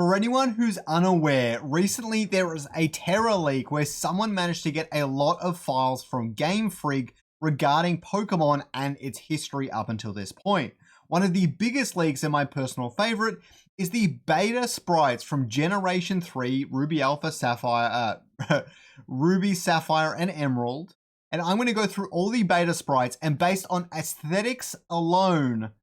For anyone who's unaware, recently there was a terror leak where someone managed to get a lot of files from Game Freak regarding Pokemon and its history up until this point. One of the biggest leaks and my personal favorite is the Beta Sprites from Generation 3, Ruby Alpha Sapphire, Ruby, Sapphire, and Emerald. And I'm going to go through all the Beta Sprites, and based on aesthetics alone,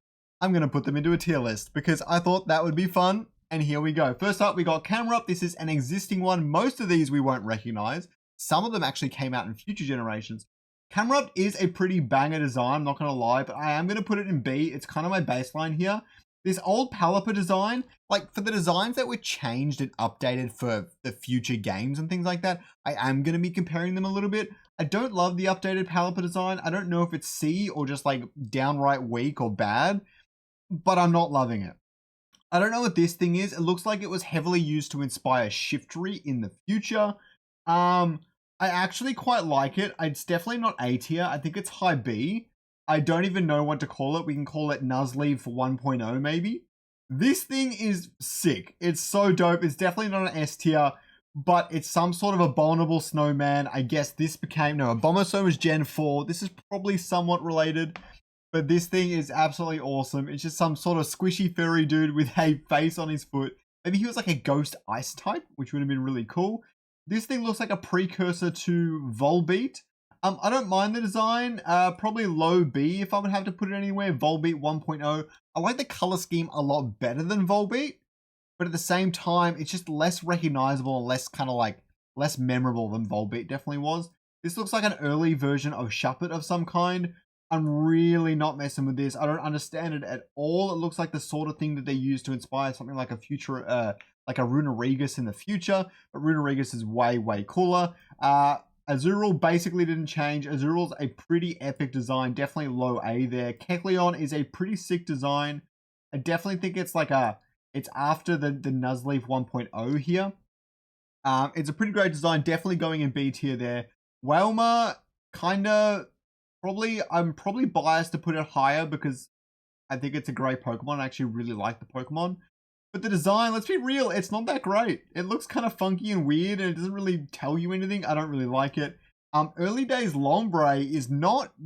I'm going to put them into a tier list because I thought that would be fun. And here we go. First up, we got Camerupt. This is an existing one. Most of these we won't recognize. Some of them actually came out in future generations. Camerupt is a pretty banger design, I'm not going to lie, but I am going to put it in B. It's kind of my baseline here. This old Palworld design, like for the designs that were changed and updated for the future games and things like that, I am going to be comparing them a little bit. I don't love the updated Palworld design. I don't know if it's C or just like downright weak or bad, but I'm not loving it. I don't know what this thing is. It looks like it was heavily used to inspire Shiftry in the future. I actually quite like it. It's definitely not A tier. I think it's high B. I don't even know what to call it. We can call it Nuzleaf 1.0 maybe. This thing is sick. It's so dope. It's definitely not an S tier, but it's some sort of abominable snowman. I guess this became, no, Abomasnow is Gen 4. This is probably somewhat related. But this thing is absolutely awesome. It's just some sort of squishy furry dude with a face on his foot. Maybe he was like a ghost ice type, which would have been really cool. This thing looks like a precursor to Volbeat. I don't mind the design. Probably low B if I would have to put it anywhere. Volbeat 1.0. I like the color scheme a lot better than Volbeat. But at the same time, it's just less recognizable and less kind of like less memorable than Volbeat definitely was. This looks like an early version of Shuppet of some kind. I'm really not messing with this. I don't understand it at all. It looks like the sort of thing that they use to inspire something like a future, like a Runerigus in the future. But Runerigus is way, way cooler. Azurill basically didn't change. Azurill's a pretty epic design. Definitely low A there. Kecleon is a pretty sick design. I definitely think it's like it's after the Nuzleaf 1.0 here. It's a pretty great design. Definitely going in B tier there. Wailmer, I'm probably biased to put it higher because I think it's a great Pokemon. I actually really like the Pokemon. But the design, let's be real, it's not that great. It looks kind of funky and weird and it doesn't really tell you anything. I don't really like it. Early Days Lombre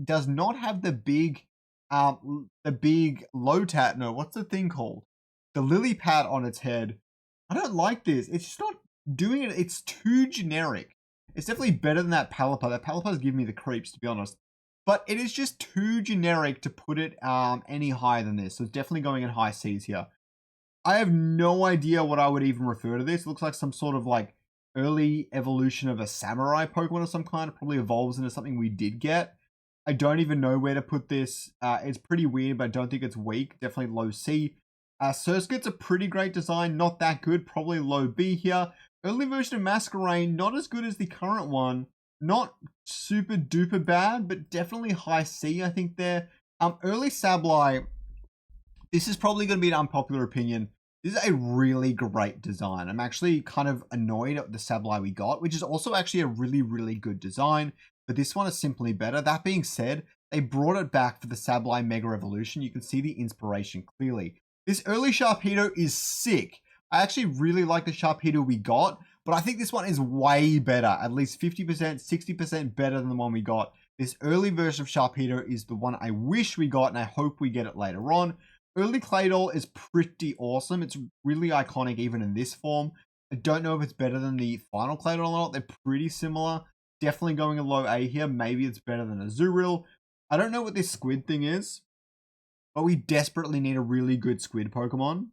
does not have the big Lotat, no, what's the thing called? The lily pad on its head. I don't like this. It's just not doing it. It's too generic. It's definitely better than that Palipar. That Palipar is giving me the creeps, to be honest. But it is just too generic to put it any higher than this. So it's definitely going in high C's here. I have no idea what I would even refer to this. It looks like some sort of like early evolution of a samurai Pokemon of some kind. It probably evolves into something we did get. I don't even know where to put this. It's pretty weird, but I don't think it's weak. Definitely low C. Surskit's a pretty great design. Not that good. Probably low B here. Early version of Masquerain, not as good as the current one. Not super duper bad, but definitely high C, I think there. Early Sableye, this is probably going to be an unpopular opinion. This is a really great design. I'm actually kind of annoyed at the Sableye we got, which is also actually a really, really good design. But this one is simply better. That being said, they brought it back for the Sableye Mega Evolution. You can see the inspiration clearly. This early Sharpedo is sick. I actually really like the Sharpedo we got, but I think this one is way better, at least 50%, 60% better than the one we got. This early version of Sharpedo is the one I wish we got, and I hope we get it later on. Early Claydol is pretty awesome. It's really iconic even in this form. I don't know if it's better than the final Claydol or not. They're pretty similar. Definitely going a low A here. Maybe it's better than Azurill. I don't know what this squid thing is, but we desperately need a really good squid Pokemon.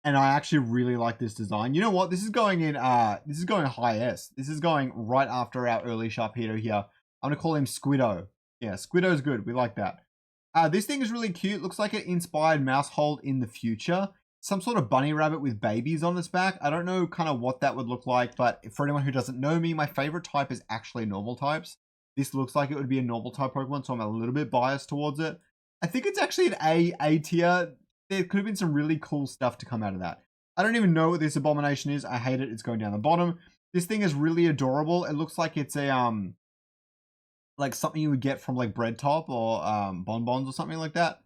And I actually really like this design. You know what? This is going high S. This is going right after our early Sharpedo here. I'm going to call him Squiddo. Yeah, Squiddo's good. We like that. This thing is really cute. Looks like an inspired Mousehold in the future. Some sort of bunny rabbit with babies on its back. I don't know kind of what that would look like, but for anyone who doesn't know me, my favorite type is actually normal types. This looks like it would be a normal type Pokemon, so I'm a little bit biased towards it. I think it's actually an A tier. There could have been some really cool stuff to come out of that. I don't even know what this abomination is. I hate it. It's going down the bottom. This thing is really adorable. It looks like it's a like something you would get from like Bread Top or Bonbons or something like that.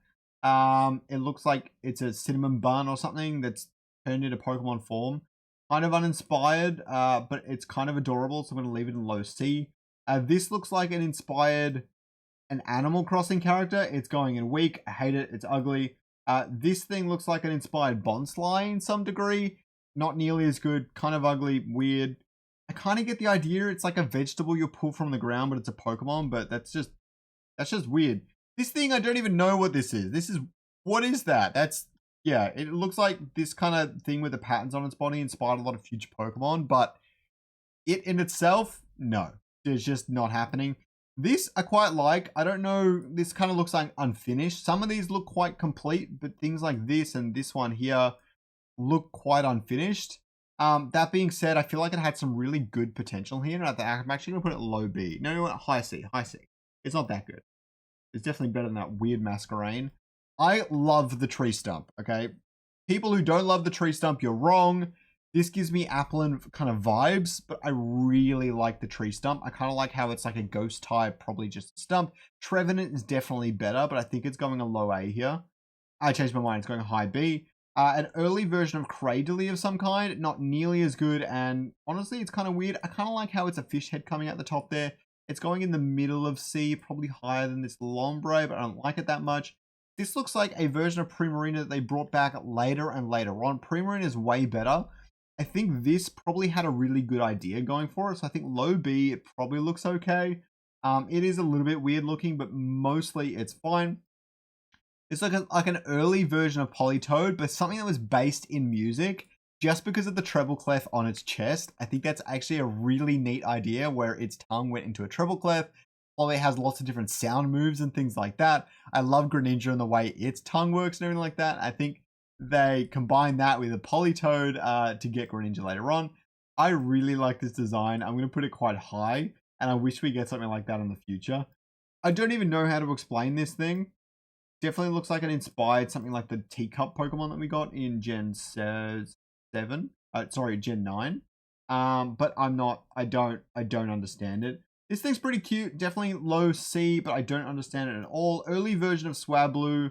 It looks like it's a cinnamon bun or something that's turned into Pokemon form. Kind of uninspired, but it's kind of adorable, so I'm going to leave it in low C. This looks like an inspired an Animal Crossing character. It's going in weak. I hate it. It's ugly. This thing looks like an inspired Bonsly in some degree. Not nearly as good. Kind of ugly. Weird. I kind of get the idea. It's like a vegetable you pull from the ground, but it's a Pokemon. But that's just weird. This thing, I don't even know what this is. What is that? Yeah, it looks like this kind of thing with the patterns on its body inspired a lot of future Pokemon, but it in itself, no. It's just not happening. This I quite like. I don't know, this kind of looks like unfinished. Some of these look quite complete, but things like this and this one here look quite unfinished. That being said, I feel like it had some really good potential here, and I'm actually going to put it low B. No, high C. It's not that good. It's definitely better than that weird Masquerain. I love the tree stump, okay? People who don't love the tree stump, you're wrong. This gives me Applin kind of vibes, but I really like the tree stump. I kind of like how it's like a ghost type, probably just a stump. Trevenant is definitely better, but I think it's going a low A here. I changed my mind. It's going a high B. An early version of Cradily of some kind, not nearly as good, and honestly, it's kind of weird. I kind of like how it's a fish head coming out the top there. It's going in the middle of C, probably higher than this Lombre, but I don't like it that much. This looks like a version of Primarina that they brought back later and later on. Primarina is way better. I think this probably had a really good idea going for it, so I think low B, it probably looks okay. It is a little bit weird looking, but mostly it's fine. It's like an early version of Politoed, but something that was based in music. Just because of the treble clef on its chest, I think that's actually a really neat idea where its tongue went into a treble clef. Probably has lots of different sound moves and things like that. I love Greninja and the way its tongue works and everything like that. I think they combine that with a Politoed to get Greninja later on. I really like this design. I'm going to put it quite high, and I wish we get something like that in the future. I don't even know how to explain this thing. Definitely looks like it inspired something like the teacup Pokemon that we got in Gen 7. Gen 9. But I don't understand it. This thing's pretty cute. Definitely low C, but I don't understand it at all. Early version of Swablu.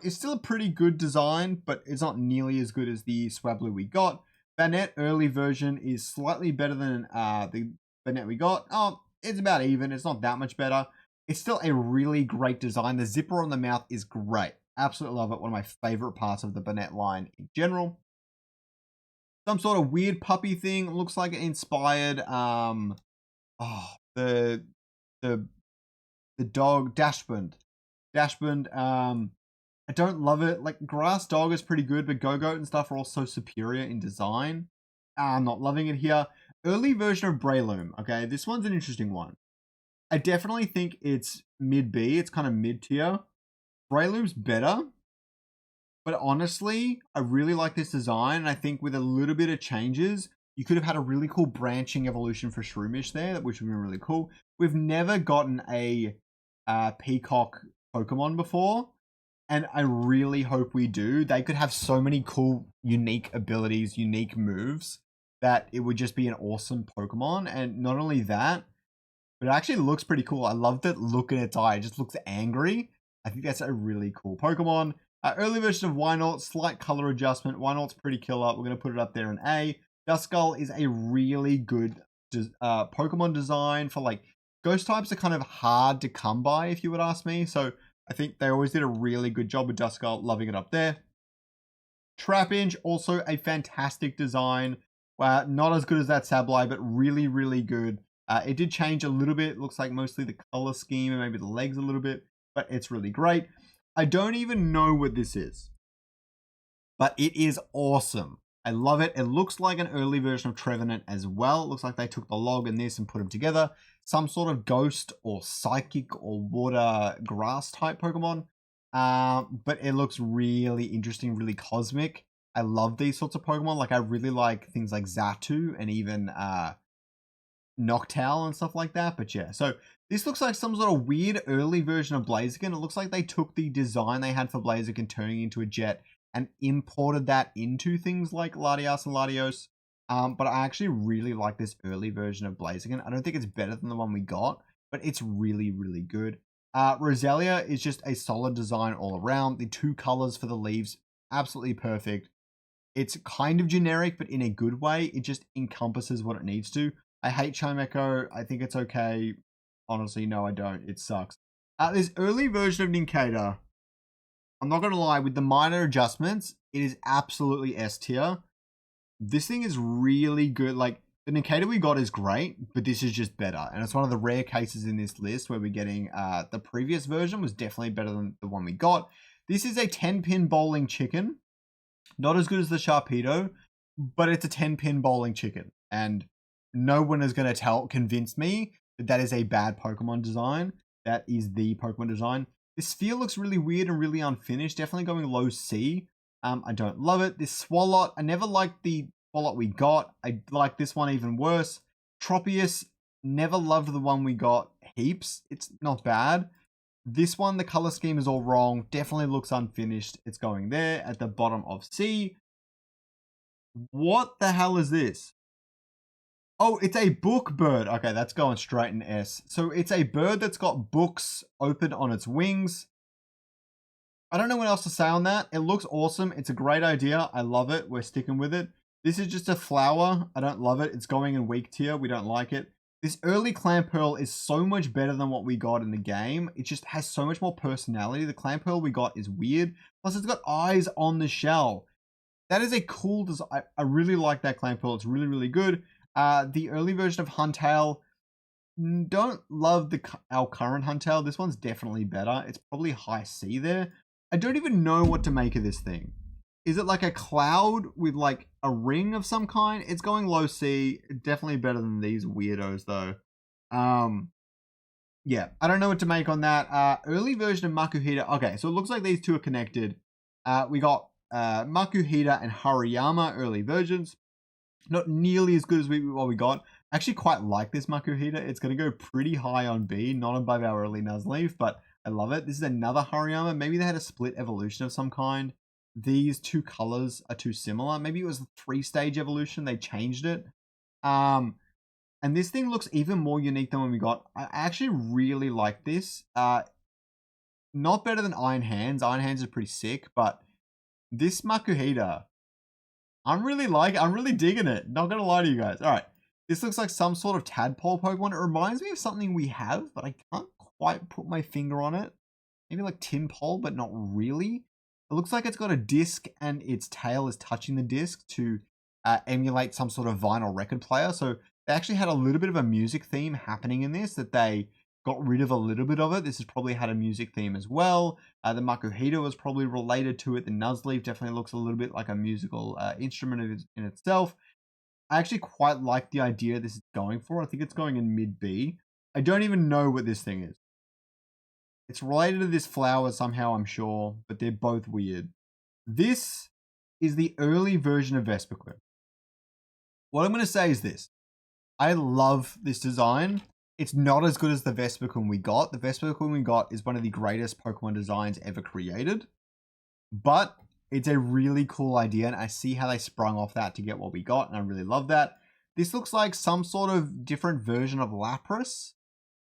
It's still a pretty good design, but it's not nearly as good as the Swablu we got. Banette early version is slightly better than the Banette we got. Oh, it's about even. It's not that much better. It's still a really great design. The zipper on the mouth is great. Absolutely love it. One of my favorite parts of the Banette line in general. Some sort of weird puppy thing. It looks like it inspired the dog Dashbund. I don't love it. Like Grass Dog is pretty good, but Go-Goat and stuff are also superior in design. I'm not loving it here. Early version of Breloom. Okay, this one's an interesting one. I definitely think it's mid B. It's kind of mid tier. Breloom's better. But honestly, I really like this design. And I think with a little bit of changes, you could have had a really cool branching evolution for Shroomish there, which would have been really cool. We've never gotten a Peacock Pokemon before. And I really hope we do. They could have so many cool, unique abilities, unique moves, that it would just be an awesome Pokemon. And not only that, but it actually looks pretty cool. I love that look in its eye. It just looks angry. I think that's a really cool Pokemon. Early version of Wynaut, slight color adjustment. Wynaut's pretty killer. We're going to put it up there in A. Duskull is a really good Pokemon design for like ghost types are kind of hard to come by, if you would ask me. So I think they always did a really good job with Duskull. Loving it up there. Trapinch, also a fantastic design. Not as good as that Sableye, but really, really good. It did change a little bit. It looks like mostly the color scheme and maybe the legs a little bit, but it's really great. I don't even know what this is, but it is awesome. I love it. It looks like an early version of Trevenant as well. It looks like they took the log and this and put them together. Some sort of ghost or psychic or water grass type Pokemon. But it looks really interesting, really cosmic. I love these sorts of Pokemon. Like I really like things like Xatu and even Noctowl and stuff like that. But yeah, so this looks like some sort of weird early version of Blaziken. It looks like they took the design they had for Blaziken turning into a jet and imported that into things like Latias and Latios. But I actually really like this early version of Blaziken. I don't think it's better than the one we got, but it's really, really good. Roselia is just a solid design all around. The two colors for the leaves, absolutely perfect. It's kind of generic, but in a good way. It just encompasses what it needs to. I hate Chimecho. I think it's okay. Honestly, no, I don't. It sucks. This early version of Nincada, I'm not going to lie, with the minor adjustments, it is absolutely S tier. This thing is really good. Like, the Nincada we got is great, but this is just better. And it's one of the rare cases in this list where we're getting the previous version was definitely better than the one we got. This is a 10-pin bowling chicken. Not as good as the Sharpedo, but it's a 10-pin bowling chicken. And no one is going to convince me that that is a bad Pokemon design. That is the Pokemon design. This sphere looks really weird and really unfinished. Definitely going low C. I don't love it. This Swalot, I never liked the Swalot we got. I like this one even worse. Tropius, never loved the one we got heaps. It's not bad. This one, the color scheme is all wrong. Definitely looks unfinished. It's going there at the bottom of C. What the hell is this? Oh, it's a book bird. Okay, that's going straight in S. So it's a bird that's got books open on its wings. I don't know what else to say on that. It looks awesome. It's a great idea. I love it. We're sticking with it. This is just a flower. I don't love it. It's going in weak tier. We don't like it. This early Clamperl is so much better than what we got in the game. It just has so much more personality. The Clamperl we got is weird. Plus, it's got eyes on the shell. That is a cool design. I really like that Clamperl. It's really, really good. The early version of Huntail, don't love our current Huntail. This one's definitely better. It's probably high C there. I don't even know what to make of this thing. Is it like a cloud with like a ring of some kind? It's going low C. Definitely better than these weirdos though. Yeah, I don't know what to make on that. Early version of Makuhita. Okay, so it looks like these two are connected. We got Makuhita and Hariyama early versions. Not nearly as good as what we got. I actually quite like this Makuhita. It's going to go pretty high on B, not above our early Nuzleaf, but I love it. This is another Hariyama. Maybe they had a split evolution of some kind. These two colors are too similar. Maybe it was a 3-stage evolution. They changed it. And this thing looks even more unique than when we got. I actually really like this. Not better than Iron Hands. Iron Hands is pretty sick, but this Makuhita, I'm really digging it. Not gonna lie to you guys. All right. This looks like some sort of tadpole Pokemon. It reminds me of something we have, but I can't quite put my finger on it. Maybe like Tinpole, but not really. It looks like it's got a disc and its tail is touching the disc to emulate some sort of vinyl record player. So they actually had a little bit of a music theme happening in this, that they got rid of a little bit of it. This has probably had a music theme as well. The Makuhita was probably related to it. The Nuzleaf definitely looks a little bit like a musical instrument in itself. I actually quite like the idea this is going for. I think it's going in mid B. I don't even know what this thing is. It's related to this flower somehow, I'm sure, but they're both weird. This is the early version of Vespiquen. What I'm going to say is this. I love this design. It's not as good as the Vespiquen we got. The Vespiquen we got is one of the greatest Pokemon designs ever created. But it's a really cool idea, and I see how they sprung off that to get what we got, and I really love that. This looks like some sort of different version of Lapras.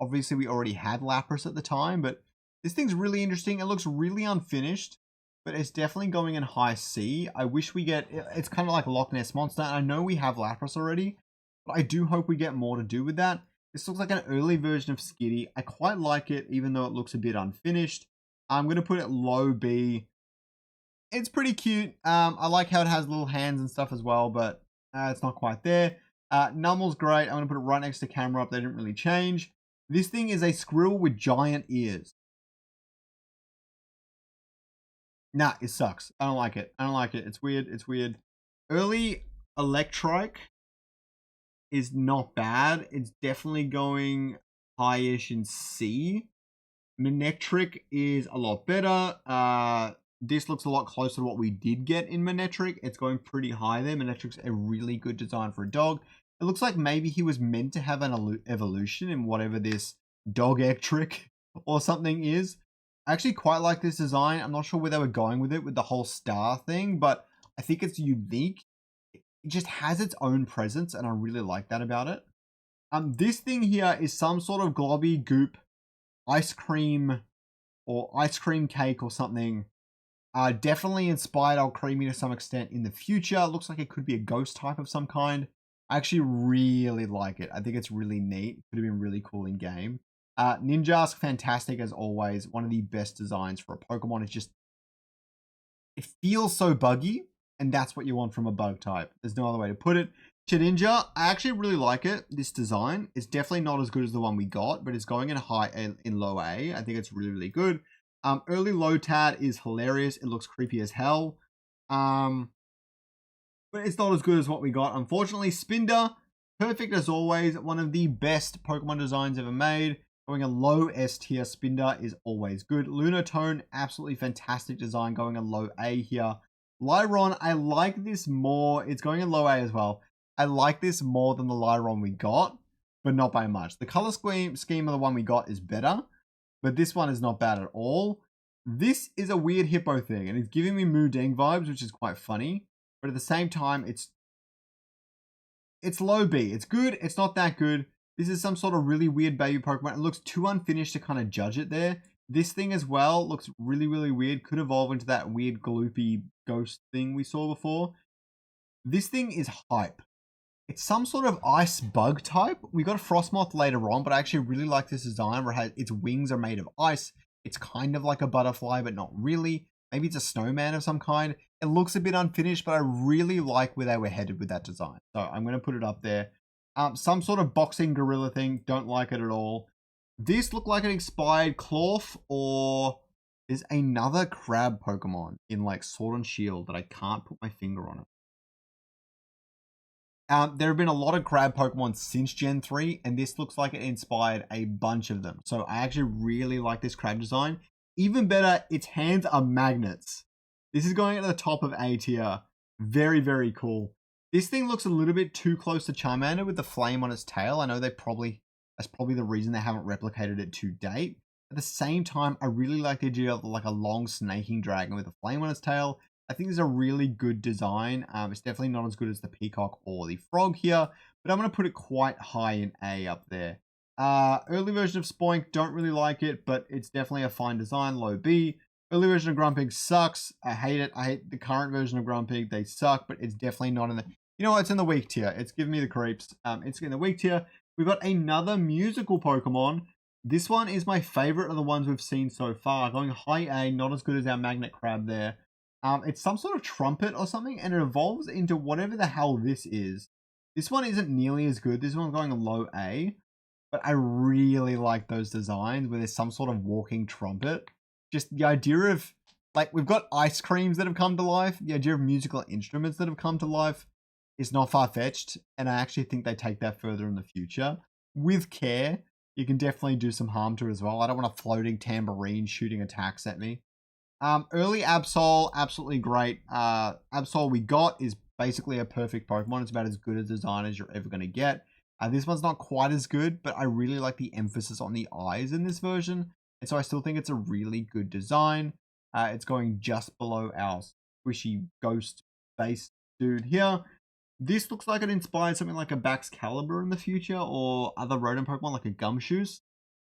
Obviously, we already had Lapras at the time, but this thing's really interesting. It looks really unfinished, but it's definitely going in high C. I wish we get... It's kind of like Loch Ness Monster. I know we have Lapras already, but I do hope we get more to do with that. This looks like an early version of Skitty. I quite like it, even though it looks a bit unfinished. I'm going to put it low B. It's pretty cute. I like how it has little hands and stuff as well, but it's not quite there. Nummel's great. I'm going to put it right next to Camera Up. They didn't really change. This thing is a squirrel with giant ears. Nah, it sucks. I don't like it. I don't like it. It's weird. It's weird. Early Electrike is not bad. It's definitely going high-ish in C. Manectric is a lot better. This looks a lot closer to what we did get in Manectric. It's going pretty high there. Manectric's a really good design for a dog. It looks like maybe he was meant to have an evolution in whatever this Dog-ectric or something is. I actually quite like this design. I'm not sure where they were going with it, with the whole star thing, but I think it's unique. It just has its own presence, and I really like that about it. This thing here is some sort of globby goop ice cream or ice cream cake or something. Definitely inspired Alcremie to some extent in the future. Looks like it could be a ghost type of some kind. I actually really like it. I think it's really neat. Could have been really cool in game. Ninjask, fantastic as always. One of the best designs for a Pokemon. It's just, it feels so buggy, and that's what you want from a bug type. There's no other way to put it. Shedinja, I actually really like it. This design is definitely not as good as the one we got, but it's going in low A. I think it's really good. Early Lotad is hilarious. It looks creepy as hell. But it's not as good as what we got. Unfortunately, Spinder, perfect as always. One of the best Pokemon designs ever made. Going a low S tier. Spinder is always good. Lunatone, absolutely fantastic design. Going a low A here. Lyron, I like this more. It's going in low A as well. I like this more than the Lyron we got, but not by much. The color scheme of the one we got is better, but this one is not bad at all. This is a weird hippo thing, and it's giving me Moodeng vibes, which is quite funny. But at the same time, it's low B. It's good. It's not that good. This is some sort of really weird baby Pokemon. It looks too unfinished to kind of judge it there. This thing as well looks really weird. Could evolve into that weird gloopy ghost thing we saw before. This thing is hype. It's some sort of ice bug type. We got a Frostmoth later on, but I actually really like this design where its wings are made of ice. It's kind of like a butterfly, but not really. Maybe it's a snowman of some kind. It looks a bit unfinished, but I really like where they were headed with that design. So I'm going to put it up there. Some sort of boxing gorilla thing. Don't like it at all. This looked like an expired Clorf, or there's another crab Pokemon in like Sword and Shield that I can't put my finger on it. There have been a lot of crab Pokemon since Gen 3, and this looks like it inspired a bunch of them. So I actually really like this crab design. Even better, its hands are magnets. This is going at the top of A tier. Very cool. This thing looks a little bit too close to Charmander with the flame on its tail. I know that's probably the reason they haven't replicated it to date. At the same time, I really like the idea of like a long snaking dragon with a flame on its tail. I think this is a really good design. It's definitely not as good as the peacock or the frog here, but I'm going to put it quite high in A up there. Early version of Spoink, don't really like it, but it's definitely a fine design, low B. Early version of Grumpig sucks. I hate it. I hate the current version of Grumpig. They suck, but it's definitely not in the... You know what? It's in the weak tier. It's giving me the creeps. It's in the weak tier. We've got another musical Pokemon. This one is my favorite of the ones we've seen so far. Going high A, not as good as our Magnet Crab there. It's some sort of trumpet or something, and it evolves into whatever the hell this is. This one isn't nearly as good. This one's going a low A, but I really like those designs where there's some sort of walking trumpet. Just the idea of, like, we've got ice creams that have come to life. The idea of musical instruments that have come to life is not far-fetched, and I actually think they take that further in the future. With care, you can definitely do some harm to it as well. I don't want a floating tambourine shooting attacks at me. Early Absol, absolutely great. Absol we got is basically a perfect Pokemon. It's about as good a design as you're ever going to get. This one's not quite as good, but I really like the emphasis on the eyes in this version. And so I still think it's a really good design. It's going just below our squishy ghost base dude here. This looks like it inspired something like a Baxcalibur in the future, or other rodent Pokemon like a Gumshoos.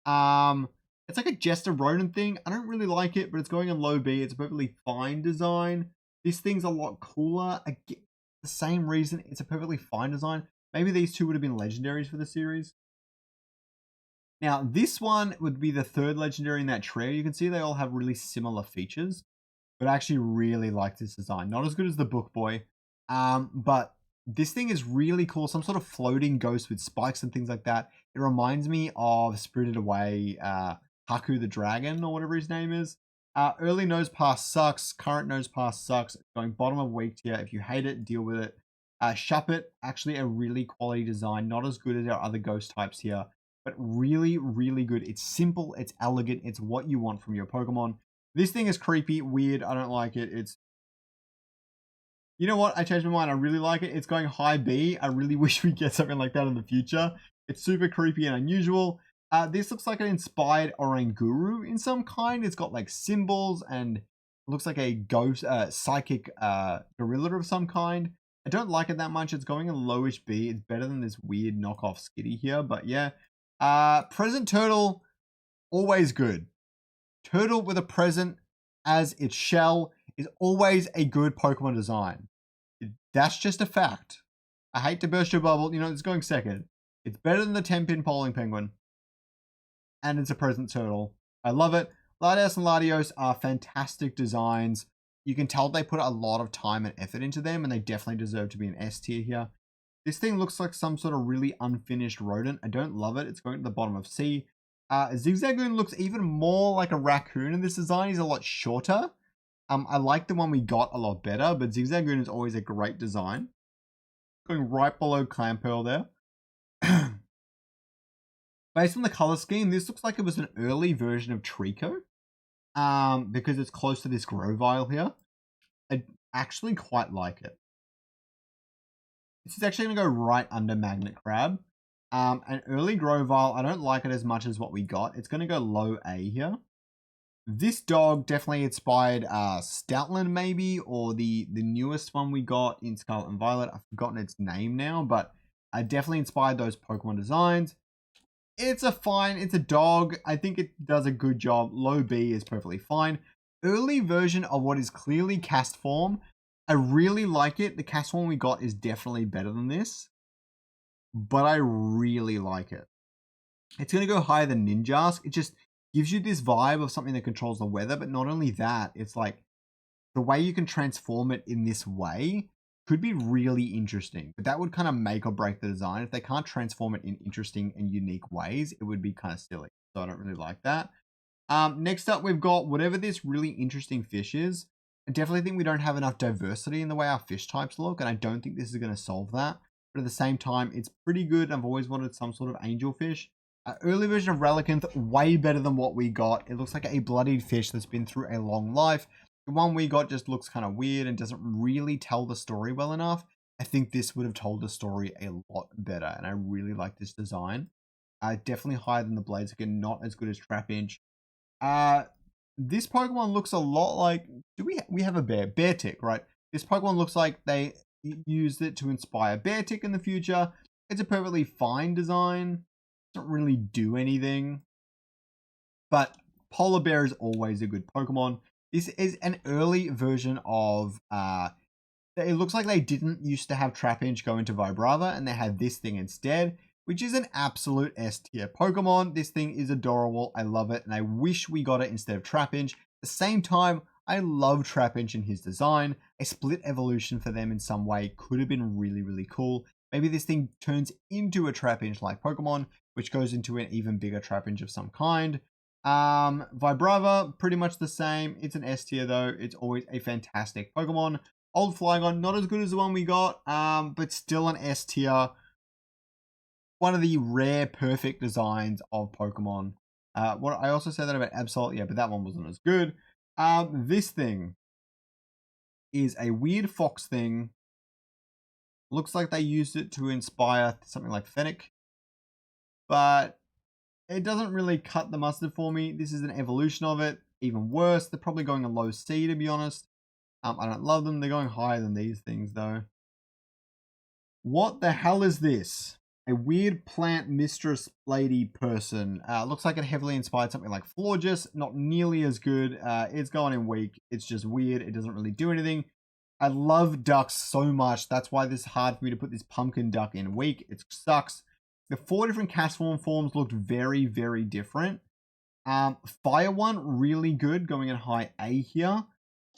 It's like a Jester rodent thing. I don't really like it, but it's going in low B. It's a perfectly fine design. This thing's a lot cooler. Again, the same reason, it's a perfectly fine design. Maybe these two would have been legendaries for the series. Now, this one would be the third legendary in that trio. You can see they all have really similar features, but I actually really like this design. Not as good as the Book Boy, but this thing is really cool. Some sort of floating ghost with spikes and things like that. It reminds me of Spirited Away, Haku the Dragon, or whatever his name is. Early Nose Pass sucks. Current Nose Pass sucks. It's going bottom of weak tier. If you hate it, deal with it. Shuppet, actually a really quality design. Not as good as our other ghost types here, but really good. It's simple. It's elegant. It's what you want from your Pokemon. This thing is creepy, weird. I don't like it. You know what? I changed my mind. I really like it. It's going high B. I really wish we get something like that in the future. It's super creepy and unusual. This looks like an inspired Oranguru in some kind. It's got like symbols and looks like a ghost, psychic gorilla of some kind. I don't like it that much. It's going a lowish B. It's better than this weird knockoff Skitty here, but yeah. Present Turtle, always good. Turtle with a present as its shell is always a good Pokemon design. That's just a fact. I hate to burst your bubble. You know, it's going second. It's better than the 10-pin Polling Penguin. And it's a present turtle. I love it. Latios and Latios are fantastic designs. You can tell they put a lot of time and effort into them, and they definitely deserve to be an S tier here. This thing looks like some sort of really unfinished rodent. I don't love it. It's going to the bottom of C. Zigzagoon looks even more like a raccoon in this design. He's a lot shorter. I like the one we got a lot better, but Zigzagoon is always a great design. Going right below Clamperl there. Based on the color scheme, this looks like it was an early version of Trico. Because it's close to this Grovyle here. I actually quite like it. This is actually going to go right under Magnet Crab. An early Grovyle, I don't like it as much as what we got. It's going to go low A here. This dog definitely inspired Stoutland maybe, or the newest one we got in Scarlet and Violet. I've forgotten its name now, but definitely inspired those Pokemon designs. It's a dog. I think it does a good job. Low B is perfectly fine. Early version of what is clearly cast form. I really like it. The cast form we got is definitely better than this, but I really like it. It's going to go higher than Ninjask. It just gives you this vibe of something that controls the weather, but not only that, it's like the way you can transform it in this way could be really interesting, but that would kind of make or break the design. If they can't transform it in interesting and unique ways, it would be kind of silly. So I don't really like that. Next up, we've got whatever this really interesting fish is. I definitely think we don't have enough diversity in the way our fish types look, and I don't think this is going to solve that. But at the same time, it's pretty good. I've always wanted some sort of angelfish. Early version of Relicanth, way better than what we got. It looks like a bloodied fish that's been through a long life. The one we got just looks kind of weird and doesn't really tell the story well enough. I think this would have told the story a lot better, and I really like this design. Definitely higher than the Blaziken, not as good as Trapinch. This Pokemon looks a lot like... we have a Beartic, right? This Pokemon looks like they used it to inspire Beartic in the future. It's a perfectly fine design. Doesn't really do anything. But Polar Bear is always a good Pokemon. This is an early version of... it looks like they didn't used to have Trapinch go into Vibrava, and they had this thing instead, which is an absolute S tier Pokemon. This thing is adorable. I love it, and I wish we got it instead of Trapinch. At the same time, I love Trapinch and his design. A split evolution for them in some way could have been really, really cool. Maybe this thing turns into a Trapinch-like Pokemon, which goes into an even bigger Trapinch of some kind. Vibrava, pretty much the same. It's an S tier though. It's always a fantastic Pokemon. Old Flygon, not as good as the one we got, but still an S tier. One of the rare perfect designs of Pokemon. What I also said that about Absol, yeah, but that one wasn't as good. This thing is a weird fox thing. Looks like they used it to inspire something like Fennec, but it doesn't really cut the mustard for me. This is an evolution of it. Even worse, they're probably going a low C to be honest. I don't love them. They're going higher than these things though. What the hell is this? A weird plant mistress lady person. Looks like it heavily inspired something like Florges. Not nearly as good. It's going in weak. It's just weird. It doesn't really do anything. I love ducks so much. That's why this is hard for me to put this pumpkin duck in weak. It sucks. The 4 different Castform forms looked very, very different. Fire one, really good. Going in high A here.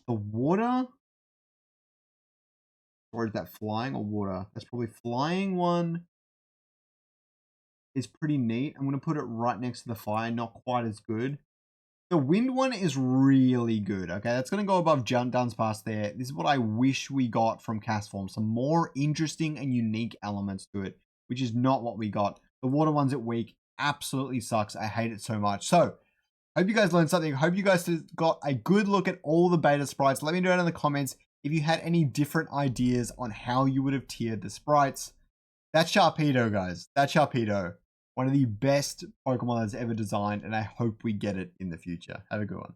The water... or is that flying or water? That's probably flying one. Is pretty neat. I'm going to put it right next to the fire. Not quite as good. The wind one is really good. Okay, that's going to go above Dunsparce there. This is what I wish we got from Castform. Some more interesting and unique elements to it, which is not what we got. The water one's at weak. Absolutely sucks. I hate it so much. So, hope you guys learned something. Hope you guys got a good look at all the beta sprites. Let me know down in the comments if you had any different ideas on how you would have tiered the sprites. That's Sharpedo, guys. That's Sharpedo. One of the best Pokemon that's ever designed, and I hope we get it in the future. Have a good one.